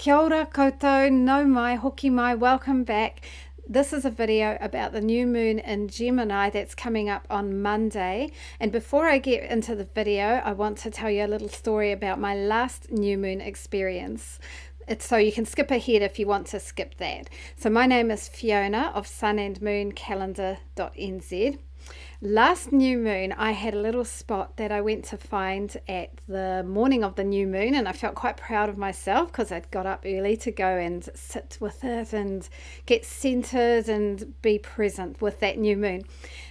Kia ora koutou, no mai, hoki mai, welcome back. This is a video about the new moon in Gemini that's coming up on Monday. And before I get into the video, I want to tell you a little story about my last new moon experience. So you can skip ahead if you want to skip that. So my name is Fiona of sunandmooncalendar.nz. Last new moon, I had a little spot that I went to find at the morning of the new moon, and I felt quite proud of myself because I'd got up early to go and sit with it and get centered and be present with that new moon.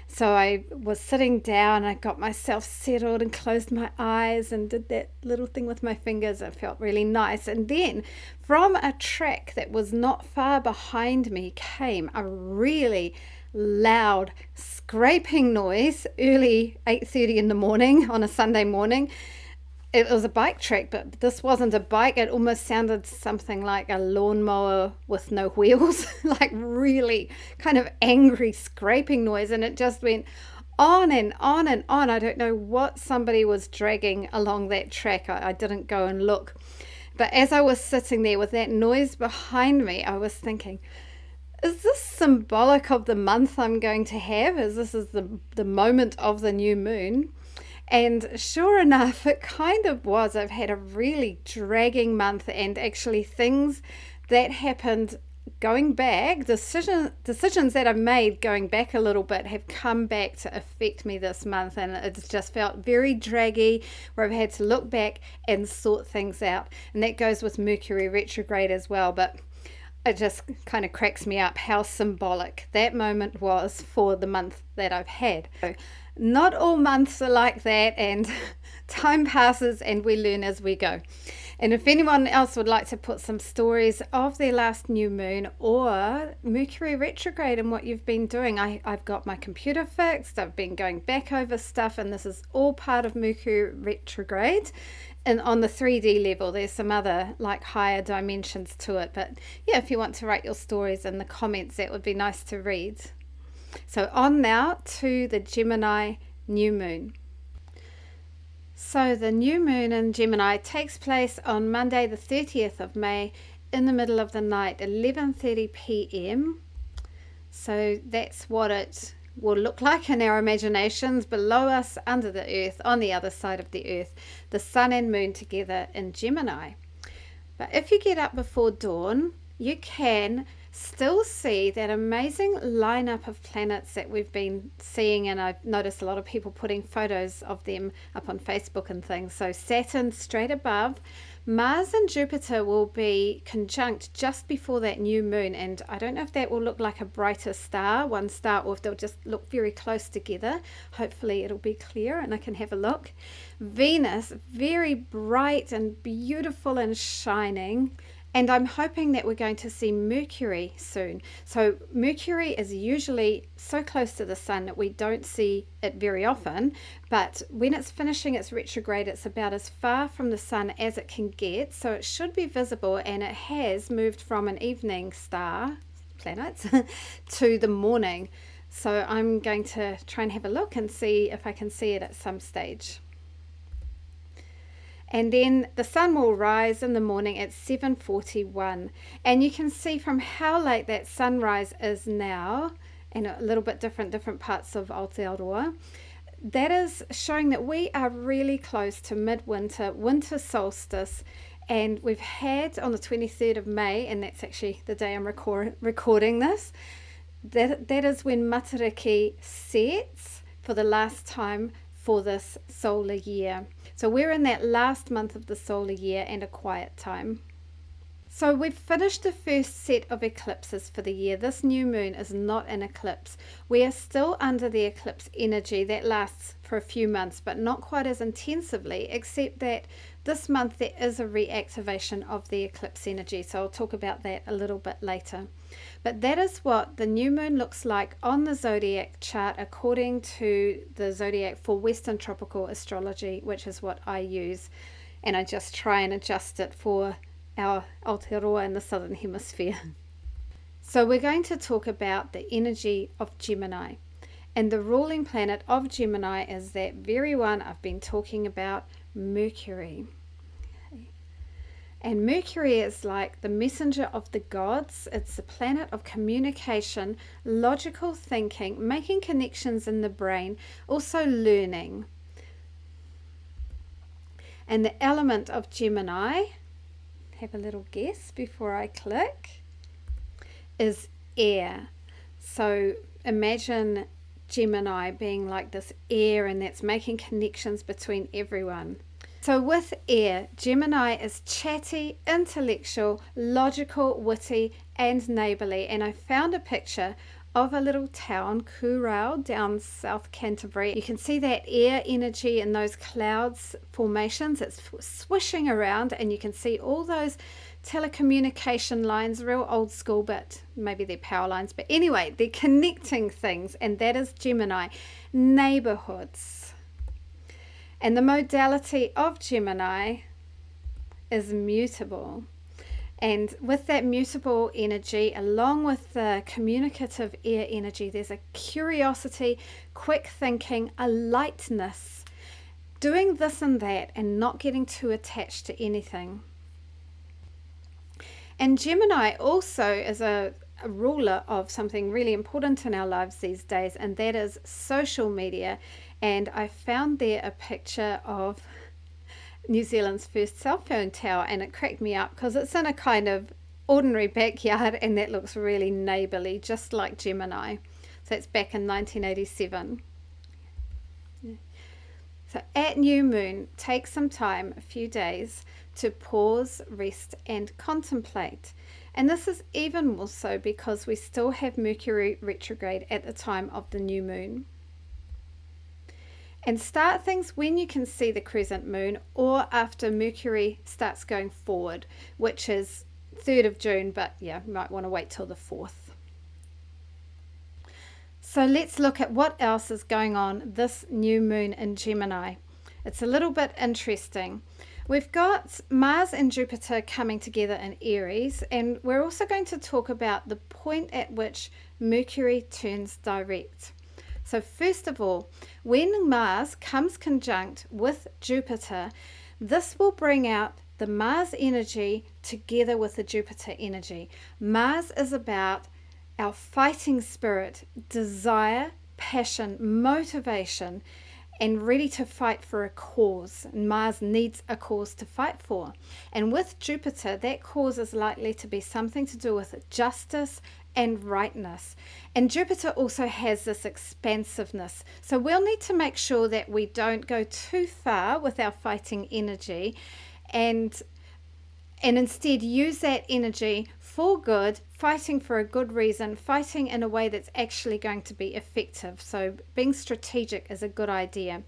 So I was sitting down, I got myself settled and closed my eyes and did that little thing with my fingers. It felt really nice. And then from a track that was not far behind me came a really loud scraping noise early 8:30 in the morning on a Sunday morning. It was a bike track, but this wasn't a bike. It almost sounded something like a lawnmower with no wheels, like really kind of angry scraping noise, and it just went on and on and on. I don't know what somebody was dragging along that track. I didn't go and look, but as I was sitting there with that noise behind me, I was thinking, is this symbolic of the month I'm going to have? This is the moment of the new moon? And sure enough, it kind of was. I've had a really dragging month, and actually things that happened going back, decisions that I've made going back a little bit have come back to affect me this month, and it's just felt very draggy, where I've had to look back and sort things out. And that goes with Mercury retrograde as well, but it just kind of cracks me up how symbolic that moment was for the month that I've had. So not all months are like that, and time passes and we learn as we go. And if anyone else would like to put some stories of their last new moon or Mercury retrograde and what you've been doing, I've got my computer fixed. I've been going back over stuff, and this is all part of Mercury retrograde. And on the 3D level, there's some other like higher dimensions to it. But yeah, if you want to write your stories in the comments, that would be nice to read. So on now to the Gemini new moon. So the new moon in Gemini takes place on Monday the 30th of May in the middle of the night, 11:30 p.m. So that's what it will look like in our imaginations. Below us, under the earth, on the other side of the earth, the sun and moon together in Gemini. But if you get up before dawn, you can still see that amazing lineup of planets that we've been seeing, and I've noticed a lot of people putting photos of them up on Facebook and things. So Saturn straight above, Mars and Jupiter will be conjunct just before that new moon, and I don't know if that will look like a brighter star, one star, or if they'll just look very close together. Hopefully it'll be clear and I can have a look. Venus, very bright and beautiful and shining. And I'm hoping that we're going to see Mercury soon. So Mercury is usually so close to the sun that we don't see it very often. But when it's finishing its retrograde, it's about as far from the sun as it can get. So it should be visible, and it has moved from an evening star, planet, to the morning. So I'm going to try and have a look and see if I can see it at some stage. And then the sun will rise in the morning at 7:41, and you can see from how late that sunrise is now, and a little bit different parts of Aotearoa, that is showing that we are really close to midwinter, winter solstice. And we've had on the 23rd of May, and that's actually the day I'm recording this, that is when Matariki sets for the last time for this solar year. So we're in that last month of the solar year and a quiet time. So we've finished the first set of eclipses for the year. This new moon is not an eclipse. We are still under the eclipse energy that lasts for a few months, but not quite as intensively, except that this month there is a reactivation of the eclipse energy. So I'll talk about that a little bit later. But that is what the new moon looks like on the zodiac chart according to the zodiac for Western tropical astrology, which is what I use. And I just try and adjust it for our Aotearoa in the Southern Hemisphere. So we're going to talk about the energy of Gemini. And the ruling planet of Gemini is that very one I've been talking about, Mercury. And Mercury is like the messenger of the gods. It's the planet of communication, logical thinking, making connections in the brain, also learning. And the element of Gemini, have a little guess before I click, is air. So imagine Gemini being like this air, and that's making connections between everyone. So with air, Gemini is chatty, intellectual, logical, witty, and neighbourly. And I found a picture of a little town, Kurau, down South Canterbury. You can see that air energy in those clouds formations. It's swishing around, and you can see all those telecommunication lines, real old school, but maybe they're power lines. But anyway, they're connecting things, and that is Gemini. Neighbourhoods. And the modality of Gemini is mutable. And with that mutable energy, along with the communicative air energy, there's a curiosity, quick thinking, a lightness, doing this and that and not getting too attached to anything. And Gemini also is a ruler of something really important in our lives these days, and that is social media. And I found there a picture of New Zealand's first cell phone tower, and it cracked me up because it's in a kind of ordinary backyard, and that looks really neighbourly, just like Gemini. So it's back in 1987. So at new moon, take some time, a few days, to pause, rest, and contemplate. And this is even more so because we still have Mercury retrograde at the time of the new moon. And start things when you can see the crescent moon or after Mercury starts going forward, which is 3rd of June, but yeah, you might want to wait till the 4th. So let's look at what else is going on this new moon in Gemini. It's a little bit interesting. We've got Mars and Jupiter coming together in Aries, and we're also going to talk about the point at which Mercury turns direct. So first of all, when Mars comes conjunct with Jupiter, this will bring out the Mars energy together with the Jupiter energy. Mars is about our fighting spirit, desire, passion, motivation, and ready to fight for a cause. Mars needs a cause to fight for. And with Jupiter, that cause is likely to be something to do with justice and rightness. And Jupiter also has this expansiveness. So we'll need to make sure that we don't go too far with our fighting energy, and instead use that energy for good, fighting for a good reason, fighting in a way that's actually going to be effective. So being strategic is a good idea.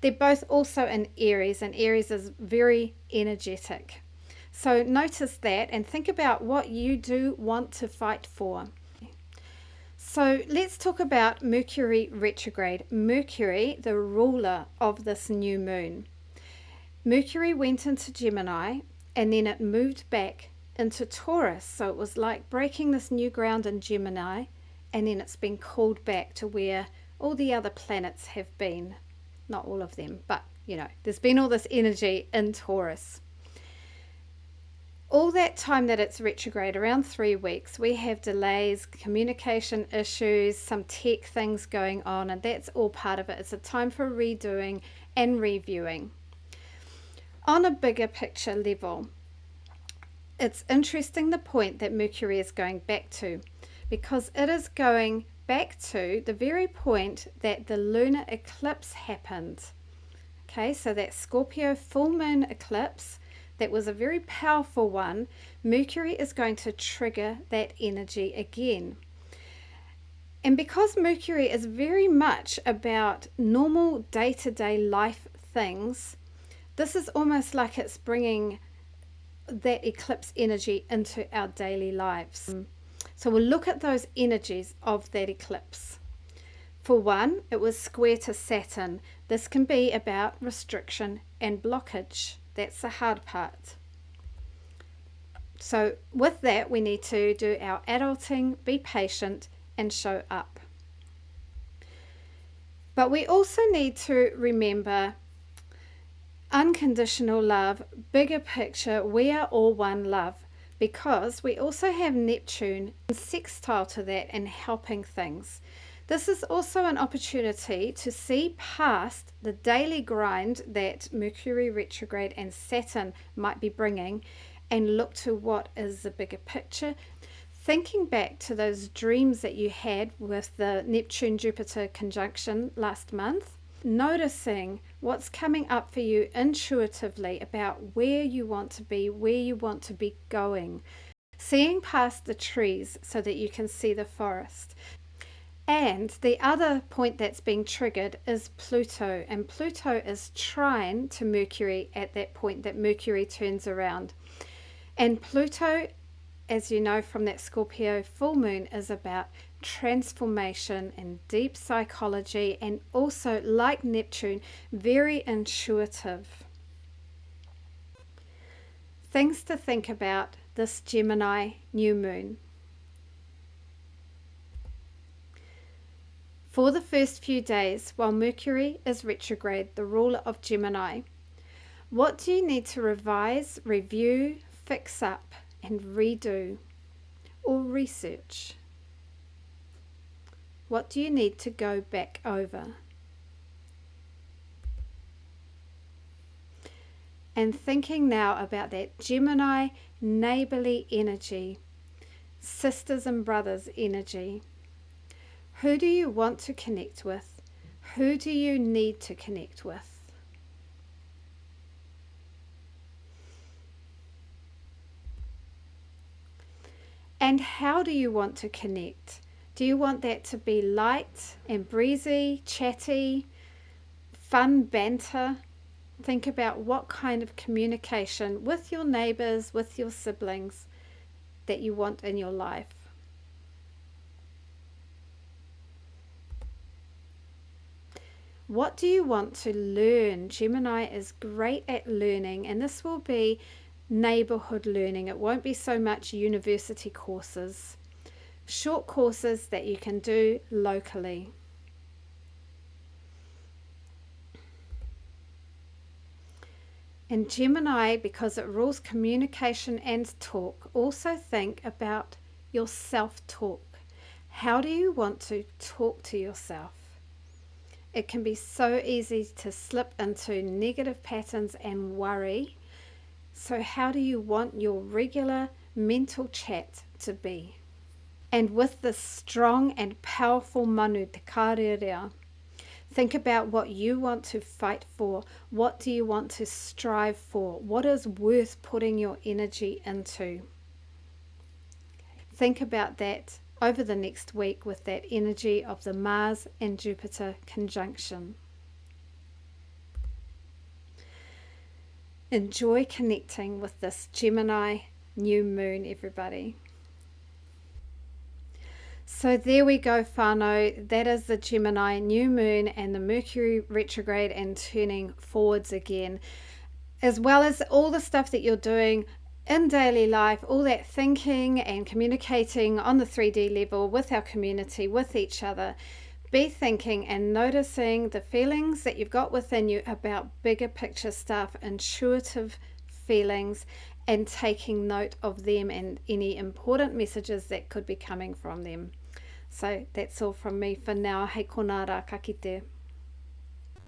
They're both also in Aries, and Aries is very energetic. So notice that and think about what you do want to fight for. So let's talk about Mercury retrograde. Mercury, the ruler of this new moon. Mercury went into Gemini, and then it moved back into Taurus. So it was like breaking this new ground in Gemini, and then it's been called back to where all the other planets have been. Not all of them, but you know, there's been all this energy in Taurus. All that time that it's retrograde, around 3 weeks, we have delays, communication issues, some tech things going on, and that's all part of it. It's a time for redoing and reviewing. On a bigger picture level, it's interesting the point that Mercury is going back to, because it is going back to the very point that the lunar eclipse happened. Okay, so that Scorpio full moon eclipse, that was a very powerful one. Mercury is going to trigger that energy again. And because Mercury is very much about normal day-to-day life things, this is almost like it's bringing that eclipse energy into our daily lives. So we'll look at those energies of that eclipse. For one, it was square to Saturn. This can be about restriction and blockage. That's the hard part. So with that, we need to do our adulting, be patient, and show up. But we also need to remember unconditional love, bigger picture, we are all one love, because we also have Neptune sextile to that and helping things. This is also an opportunity to see past the daily grind that Mercury retrograde and Saturn might be bringing and look to what is the bigger picture. Thinking back to those dreams that you had with the Neptune-Jupiter conjunction last month, noticing what's coming up for you intuitively about where you want to be, where you want to be going, seeing past the trees so that you can see the forest. And the other point that's being triggered is Pluto, and Pluto is trine to Mercury at that point that Mercury turns around. And Pluto, as you know from that Scorpio full moon, is about transformation and deep psychology, and also, like Neptune, very intuitive. Things to think about this Gemini new moon. For the first few days, while Mercury is retrograde, the ruler of Gemini, what do you need to revise, review, fix up, and redo, or research? What do you need to go back over? And thinking now about that Gemini neighborly energy, sisters and brothers energy. Who do you want to connect with? Who do you need to connect with? And how do you want to connect? Do you want that to be light and breezy, chatty, fun banter? Think about what kind of communication with your neighbors, with your siblings, that you want in your life. What do you want to learn? Gemini is great at learning, and this will be neighborhood learning. It won't be so much university courses. Short courses that you can do locally. And Gemini, because it rules communication and talk, also think about your self-talk. How do you want to talk to yourself? It can be so easy to slip into negative patterns and worry. So how do you want your regular mental chat to be? And with this strong and powerful manu, te kārerea, think about what you want to fight for. What do you want to strive for? What is worth putting your energy into? Think about that over the next week with that energy of the Mars and Jupiter conjunction. Enjoy connecting with this Gemini new moon, everybody. So there we go, whānau. That is the Gemini new moon and the Mercury retrograde and turning forwards again, as well as all the stuff that you're doing in daily life, all that thinking and communicating on the 3D level with our community, with each other. Be thinking and noticing the feelings that you've got within you about bigger picture stuff, intuitive feelings, and taking note of them and any important messages that could be coming from them. So that's all from me for now. Hei konara, ka kite.